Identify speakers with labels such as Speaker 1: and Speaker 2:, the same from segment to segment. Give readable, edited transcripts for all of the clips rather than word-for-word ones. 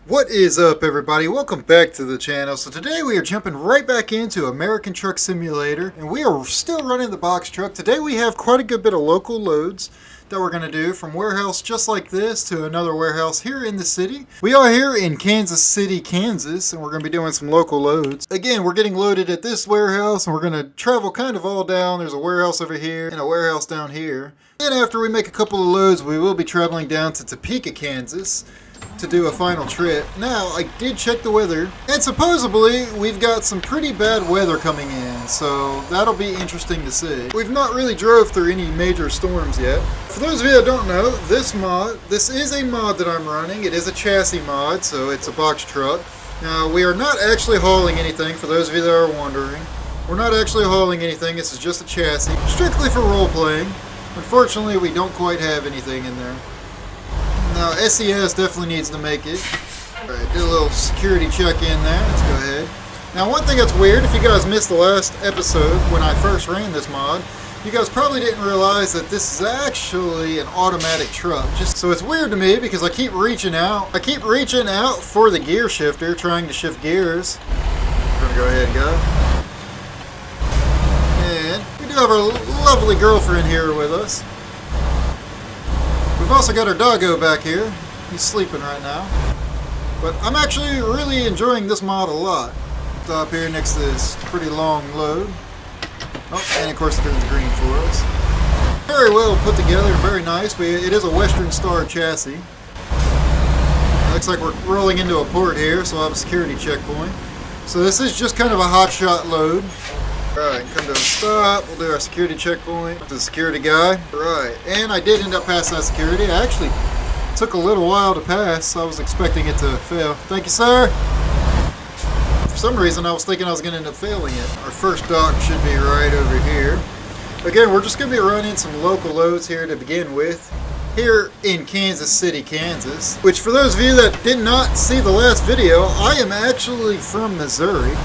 Speaker 1: What is up, everybody? Welcome back to the channel. So today we are jumping right back into American Truck Simulator, and we are still running the box truck. Today we have quite a good bit of local loads that we're going to do from warehouse just like this to another warehouse here in the city. We are here in Kansas City, Kansas, and we're going to be doing some local loads. Again, we're getting loaded at this warehouse, and we're going to travel kind of all down. There's a warehouse over here and a warehouse down here. And after we make a couple of loads, we will be traveling down to Topeka, Kansas, to do a final trip. Now, I did check the weather, and supposedly we've got some pretty bad weather coming in, so that'll be interesting to see. We've not really drove through any major storms yet. For those of you that don't know, this is a mod that I'm running. It is a chassis mod, so it's a box truck. Now, we are not actually hauling anything, for those of you that are wondering. We're not actually hauling anything, this is just a chassis, strictly for role-playing. Unfortunately, we don't quite have anything in there. Now, SES definitely needs to make it. Alright, do a little security check in there. Let's go ahead. Now, one thing that's weird, if you guys missed the last episode when I first ran this mod, you guys probably didn't realize that this is actually an automatic truck. So it's weird to me because I keep reaching out. I keep reaching out for the gear shifter, trying to shift gears. We're going to go ahead and go. And we do have our lovely girlfriend here with us. We've also got our doggo back here. He's sleeping right now. But I'm actually really enjoying this mod a lot. Stop here next to this pretty long load. Oh, and of course it turns green for us. Very well put together, very nice. It is a Western Star chassis. Looks like we're rolling into a port here, so I'll have a security checkpoint. So this is just kind of a hotshot load. Alright, come to a stop. We'll do our security checkpoint to the security guy. Right, and I did end up passing that security. I actually took a little while to pass. I was expecting it to fail. Thank you, sir. For some reason, I was thinking I was going to end up failing it. Our first dock should be right over here. Again, we're just going to be running some local loads here to begin with. Here in Kansas City, Kansas. Which, for those of you that did not see the last video, I am actually from Missouri.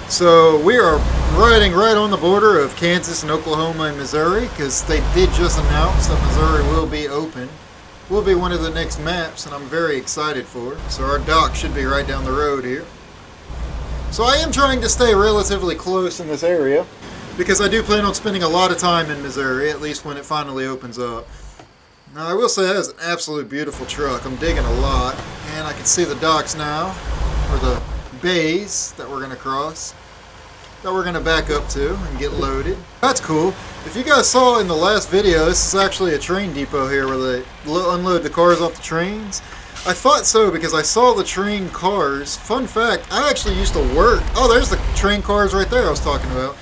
Speaker 1: So we are riding right on the border of Kansas and Oklahoma and Missouri, because they did just announce that Missouri will be open. Will be one of the next maps, and I'm very excited for it. So our dock should be right down the road here. So I am trying to stay relatively close in this area, because I do plan on spending a lot of time in Missouri, at least when it finally opens up. Now I will say that is an absolute beautiful truck. I'm digging a lot, and I can see the docks now, or the bays that we're going to cross, that we're going to back up to and get loaded. That's cool. If you guys saw in the last video, this is actually a train depot here where they unload the cars off the trains. I thought so because I saw the train cars. Fun fact, I actually used to work. Oh, there's the train cars right there I was talking about.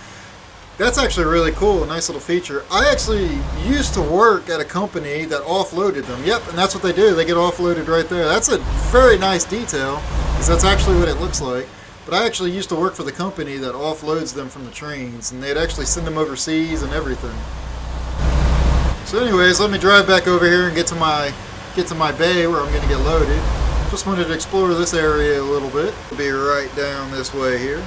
Speaker 1: That's actually really cool, a nice little feature. I actually used to work at a company that offloaded them. Yep, and that's what they do. They get offloaded right there. That's a very nice detail, because that's actually what it looks like. But I actually used to work for the company that offloads them from the trains, and they'd actually send them overseas and everything. So anyways, let me drive back over here and get to my bay where I'm going to get loaded. Just wanted to explore this area a little bit. We'll be right down this way here.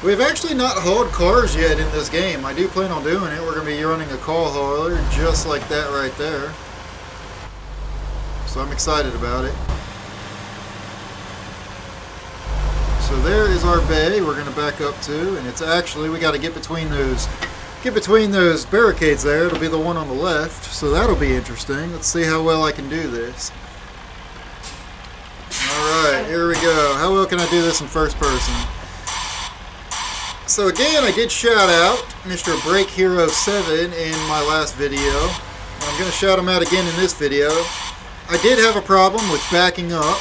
Speaker 1: We've actually not hauled cars yet in this game. I do plan on doing it. We're going to be running a call hauler just like that right there. So I'm excited about it. So there is our bay we're going to back up to, and it's actually, we got to get between those barricades there. It'll be the one on the left, so that'll be interesting. Let's see how well I can do this. Alright, here we go. How well can I do this in first person? So again, I did shout out Mr. Break Hero 7 in my last video. I'm going to shout him out again in this video. I did have a problem with backing up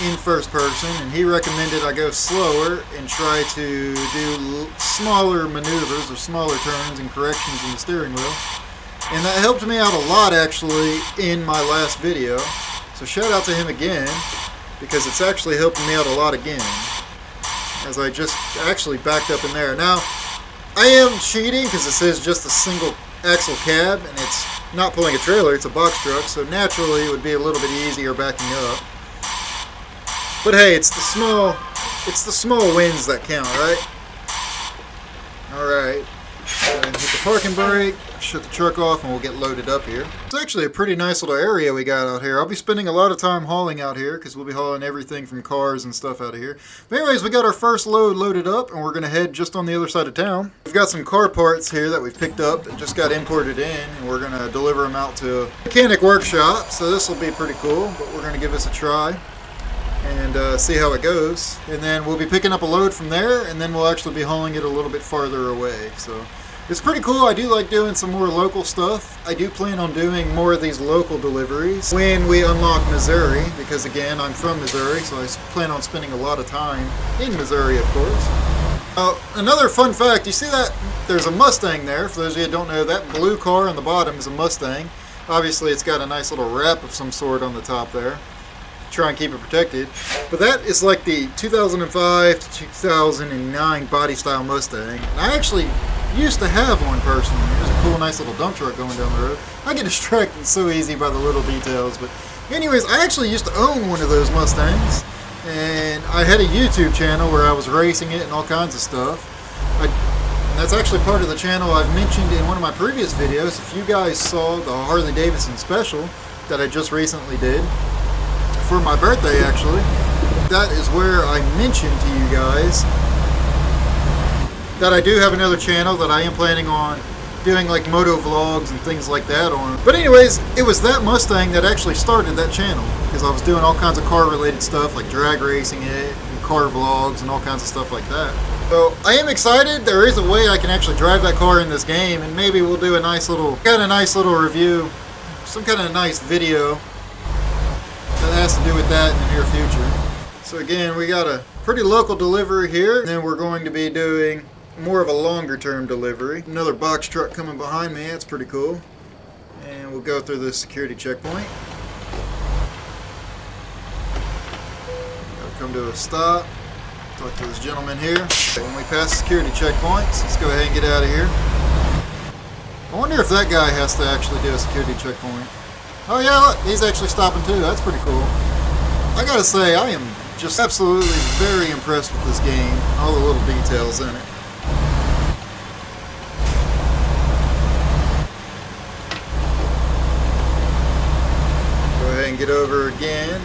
Speaker 1: in first person, and he recommended I go slower and try to do smaller maneuvers or smaller turns and corrections in the steering wheel. And that helped me out a lot actually in my last video. So shout out to him again, because it's actually helping me out a lot again, as I just actually backed up in there. Now, I am cheating because it says just a single axle cab, and it's not pulling a trailer, it's a box truck, so naturally it would be a little bit easier backing up. But hey, it's the small wins that count, right? Alright. Hit the parking brake, shut the truck off, and we'll get loaded up here. It's actually a pretty nice little area we got out here. I'll be spending a lot of time hauling out here because we'll be hauling everything from cars and stuff out of here. But anyways, we got our first load loaded up, and we're going to head just on the other side of town. We've got some car parts here that we've picked up that just got imported in, and we're going to deliver them out to a mechanic workshop. So this will be pretty cool, but we're going to give this a try and see how it goes. And then we'll be picking up a load from there, and then we'll actually be hauling it a little bit farther away. So it's pretty cool. I do like doing some more local stuff. I do plan on doing more of these local deliveries when we unlock Missouri, because again, I'm from Missouri, so I plan on spending a lot of time in Missouri, of course. Another fun fact, you see that there's a Mustang there. For those of you who don't know, that blue car on the bottom is a Mustang. Obviously, it's got a nice little wrap of some sort on the top there. Try and keep it protected. But that is like the 2005 to 2009 body style Mustang. And I actually used to have one personally. There's a cool, nice little dump truck going down the road. I get distracted so easy by the little details. But anyways, I actually used to own one of those Mustangs. And I had a YouTube channel where I was racing it and all kinds of stuff. And that's actually part of the channel I've mentioned in one of my previous videos. If you guys saw the Harley Davidson special that I just recently did, for my birthday actually, that is where I mentioned to you guys that I do have another channel that I am planning on doing like moto vlogs and things like that on. But anyways, it was that Mustang that actually started that channel, because I was doing all kinds of car related stuff like drag racing it and car vlogs and all kinds of stuff like that. So I am excited. There is a way I can actually drive that car in this game, and maybe we'll do a nice little review, some kind of nice video that has to do with that in the near future. So again, we got a pretty local delivery here, and then we're going to be doing more of a longer term delivery. Another box truck coming behind me, that's pretty cool. And we'll go through this security checkpoint. Gotta come to a stop, talk to this gentleman here. When we pass the security checkpoints, let's go ahead and get out of here. I wonder if that guy has to actually do a security checkpoint. Oh yeah, look, he's actually stopping too. That's pretty cool. I gotta say, I am just absolutely very impressed with this game. All the little details in it. Go ahead and get over again.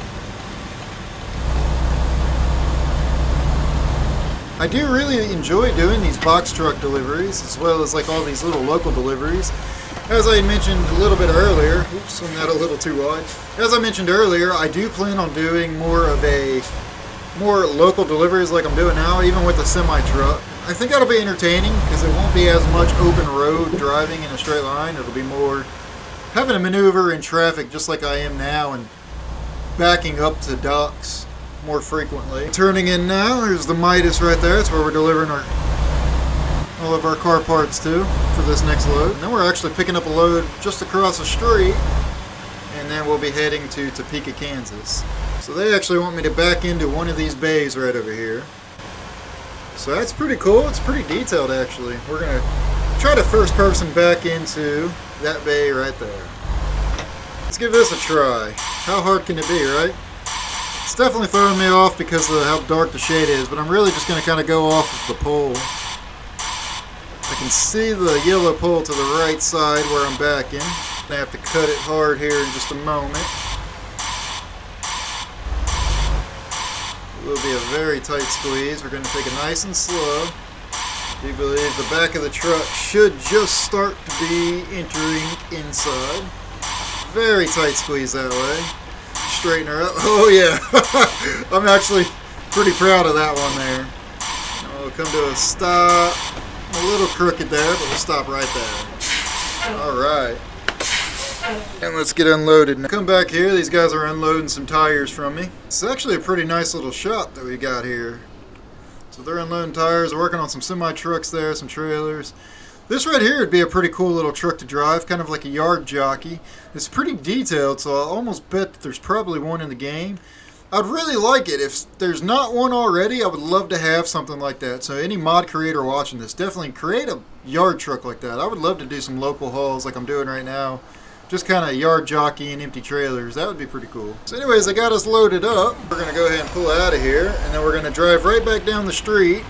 Speaker 1: I do really enjoy doing these box truck deliveries, as well as like all these little local deliveries. As I mentioned a little bit earlier, oops, swung that a little too wide. As I mentioned earlier, I do plan on doing more local deliveries like I'm doing now, even with a semi-truck. I think that'll be entertaining because it won't be as much open road driving in a straight line. It'll be more having to maneuver in traffic just like I am now and backing up to docks more frequently. Turning in now, here's the Midas right there. That's where we're delivering all of our car parts to for this next load. And then we're actually picking up a load just across the street, and then we'll be heading to Topeka, Kansas. So they actually want me to back into one of these bays right over here. So that's pretty cool. It's pretty detailed actually. We're gonna try to first person back into that bay right there. Let's give this a try. How hard can it be, right? It's definitely throwing me off because of how dark the shade is, but I'm really just gonna kind of go off of the pole. I can see the yellow pole to the right side where I'm backing. I have to cut it hard here in just a moment. It will be a very tight squeeze. We're going to take it nice and slow. I do believe the back of the truck should just start to be entering inside. Very tight squeeze that way. Straighten her up. Oh yeah, I'm actually pretty proud of that one there. We'll come to a stop. A little crooked there, but we'll stop right there. Alright. And let's get unloaded now. Come back here. These guys are unloading some tires from me. It's actually a pretty nice little shop that we got here. So they're unloading tires. They're working on some semi-trucks there, some trailers. This right here would be a pretty cool little truck to drive, kind of like a yard jockey. It's pretty detailed, so I almost bet that there's probably one in the game. I'd really like it. If there's not one already, I would love to have something like that. So any mod creator watching this, definitely create a yard truck like that. I would love to do some local hauls like I'm doing right now. Just kind of yard jockey and empty trailers. That would be pretty cool. So anyways, I got us loaded up. We're going to go ahead and pull out of here. And then we're going to drive right back down the street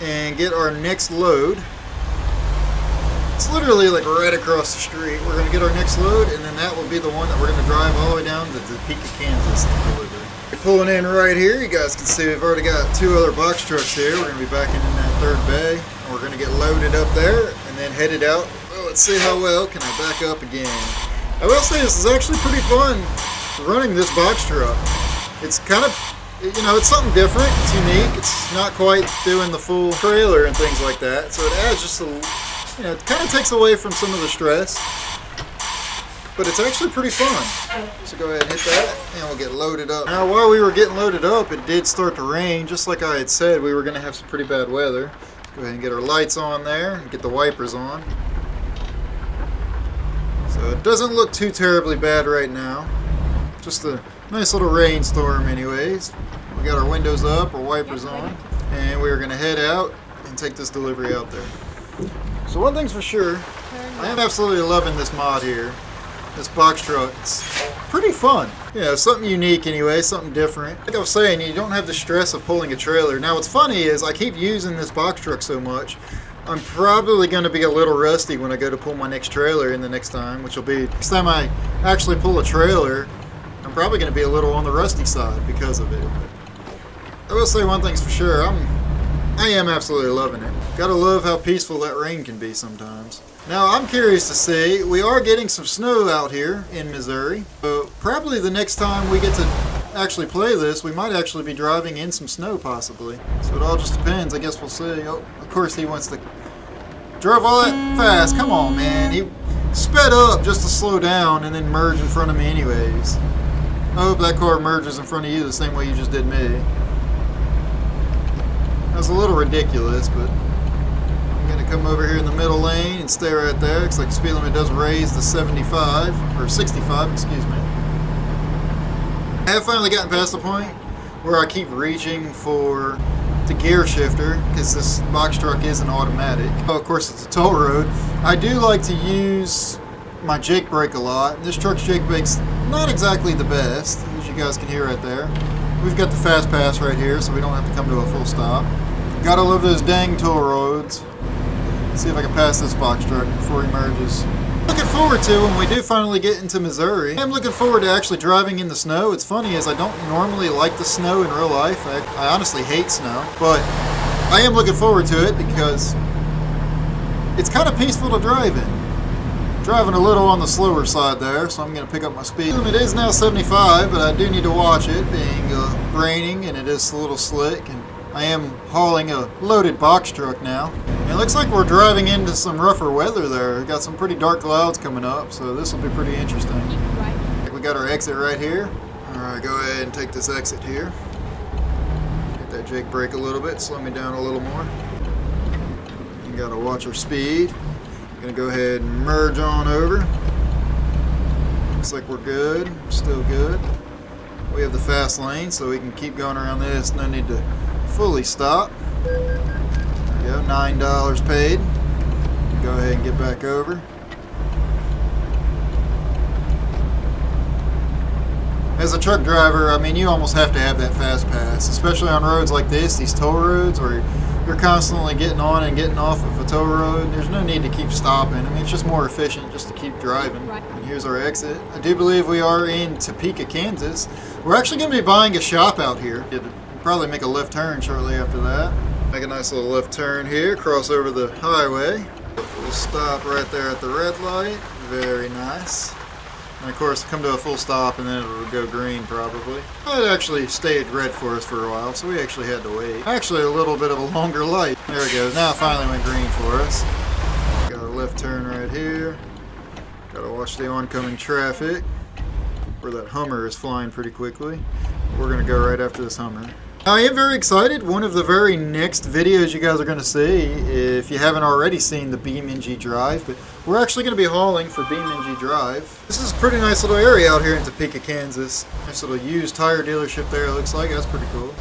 Speaker 1: and get our next load. It's literally like right across the street. We're going to get our next load, and then that will be the one that we're going to drive all the way down to Topeka, Kansas and deliver. Pulling in right here, you guys can see we've already got 2 other box trucks here. We're going to be backing in that 3rd bay, and we're going to get loaded up there and then headed out. Well, let's see how well can I back up again. I will say this is actually pretty fun running this box truck. It's kind of, you know, it's something different. It's unique. It's not quite doing the full trailer and things like that. So it adds just a, you know, it kind of takes away from some of the stress. But it's actually pretty fun. So go ahead and hit that, and we'll get loaded up. Now, while we were getting loaded up, it did start to rain. Just like I had said, we were going to have some pretty bad weather. Let's go ahead and get our lights on there and get the wipers on. So it doesn't look too terribly bad right now. Just a nice little rainstorm anyways. We got our windows up, our wipers on, and we're going to head out and take this delivery out there. So one thing's for sure, I am absolutely loving this mod here. This box truck. It's pretty fun. Yeah, something unique anyway, something different. Like I was saying, you don't have the stress of pulling a trailer. Now what's funny is I keep using this box truck so much, I'm probably going to be a little rusty when I go to pull my next trailer in the next time, which will be next time I actually pull a trailer, I'm probably going to be a little on the rusty side because of it. I will say one thing's for sure, I am absolutely loving it. Gotta love how peaceful that rain can be sometimes. Now I'm curious to see, we are getting some snow out here in Missouri, so probably the next time we get to actually play this, we might actually be driving in some snow possibly. So it all just depends, I guess we'll see. Oh, of course he wants to... Drove all that fast, come on man. He sped up just to slow down and then merge in front of me anyways. I hope that car merges in front of you the same way you just did me. That's a little ridiculous, but I'm going to come over here in the middle lane and stay right there. Looks like the speed limit does raise to 75, or 65, excuse me. I have finally gotten past the point where I keep reaching for the gear shifter, because this box truck is an automatic. Oh, of course it's a toll road. I do like to use my Jake brake a lot. This truck's Jake brake's not exactly the best, as you guys can hear right there. We've got the fast pass right here, so we don't have to come to a full stop. Gotta love those dang toll roads. Let's see if I can pass this box truck before he merges. Looking forward to when we do finally get into Missouri. I'm looking forward to actually driving in the snow. It's funny as I don't normally like the snow in real life. I honestly hate snow, but I am looking forward to it because it's kind of peaceful to drive in. Driving a little on the slower side there, so I'm going to pick up my speed. It is now 75, but I do need to watch it, being raining and it is a little slick. And I am hauling a loaded box truck now. And it looks like we're driving into some rougher weather there. We've got some pretty dark clouds coming up, so this will be pretty interesting. We got our exit right here. Alright, go ahead and take this exit here. Get that Jake brake a little bit, slow me down a little more. You got to watch our speed. Gonna go ahead and merge on over. Looks like we're good, still good. We have the fast lane, so we can keep going around this. No need to fully stop. There we go, $9 paid. Go ahead and get back over. As a truck driver, I mean, you almost have to have that fast pass, especially on roads like this, these toll roads, where you're constantly getting on and getting off of a toll road. There's no need to keep stopping. I mean, it's just more efficient just to keep driving. And here's our exit. I do believe we are in Topeka, Kansas. We're actually going to be buying a shop out here. We'll probably make a left turn shortly after that. Make a nice little left turn here, cross over the highway. We'll stop right there at the red light. Very nice. And of course, come to a full stop and then it'll go green probably. It actually stayed red for us for a while, so we actually had to wait. Actually, a little bit of a longer light. There it goes. Now it finally went green for us. Got a left turn right here. Got to watch the oncoming traffic, where that Hummer is flying pretty quickly. We're going to go right after this Hummer. I am very excited. One of the very next videos you guys are going to see, if you haven't already seen the BeamNG Drive, but we're actually going to be hauling for BeamNG Drive. This is a pretty nice little area out here in Topeka, Kansas. Nice little used tire dealership there, it looks like. That's pretty cool.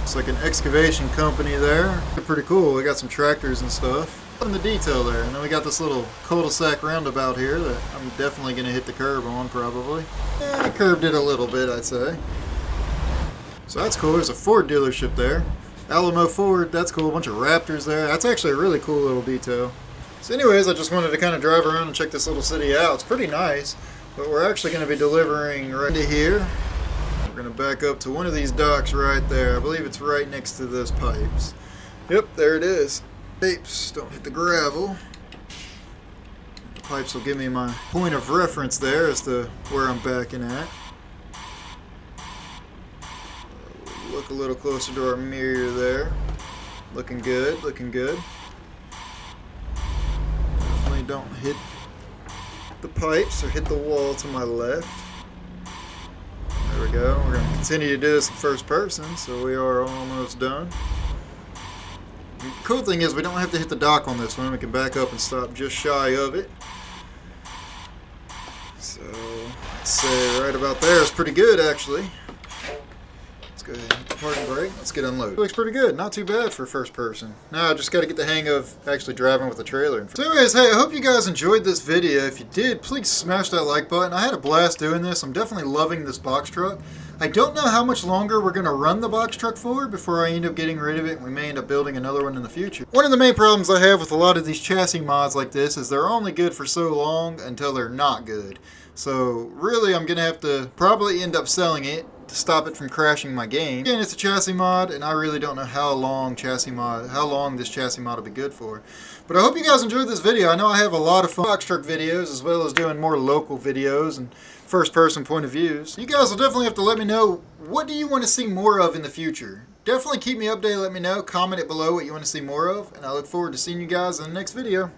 Speaker 1: Looks like an excavation company there. Pretty cool. We got some tractors and stuff. In the detail there. And then we got this little cul-de-sac roundabout here that I'm definitely going to hit the curb on probably. Yeah, I curved it a little bit, I'd say. So that's cool. There's a Ford dealership there. Alamo Ford, that's cool. A bunch of Raptors there. That's actually a really cool little detail. So anyways, I just wanted to kind of drive around and check this little city out. It's pretty nice, but we're actually going to be delivering right to here. We're going to back up to one of these docks right there. I believe it's right next to those pipes. Yep, there it is. Pipes, don't hit the gravel. The pipes will give me my point of reference there as to where I'm backing at. Look a little closer to our mirror there. Looking good, looking good. Definitely don't hit the pipes or hit the wall to my left. There we go. We're going to continue to do this in first person, so we are almost done. The cool thing is we don't have to hit the dock on this one. We can back up and stop just shy of it. So, let's say right about there is pretty good, actually. Let's go ahead and hit the parking brake. Let's get unloaded. Looks pretty good. Not too bad for first person. Now I just got to get the hang of actually driving with a trailer. So anyways, hey, I hope you guys enjoyed this video. If you did, please smash that like button. I had a blast doing this. I'm definitely loving this box truck. I don't know how much longer we're going to run the box truck for before I end up getting rid of it, and we may end up building another one in the future. One of the main problems I have with a lot of these chassis mods like this is they're only good for so long until they're not good. So really I'm going to have to probably end up selling it to stop it from crashing my game. Again, it's a chassis mod, and I really don't know how long this chassis mod will be good for. But I hope you guys enjoyed this video. I know I have a lot of fun box truck videos as well as doing more local videos and first person point of views. You guys will definitely have to let me know, what do you want to see more of in the future? Definitely keep me updated, let me know, comment it below what you want to see more of, and I look forward to seeing you guys in the next video.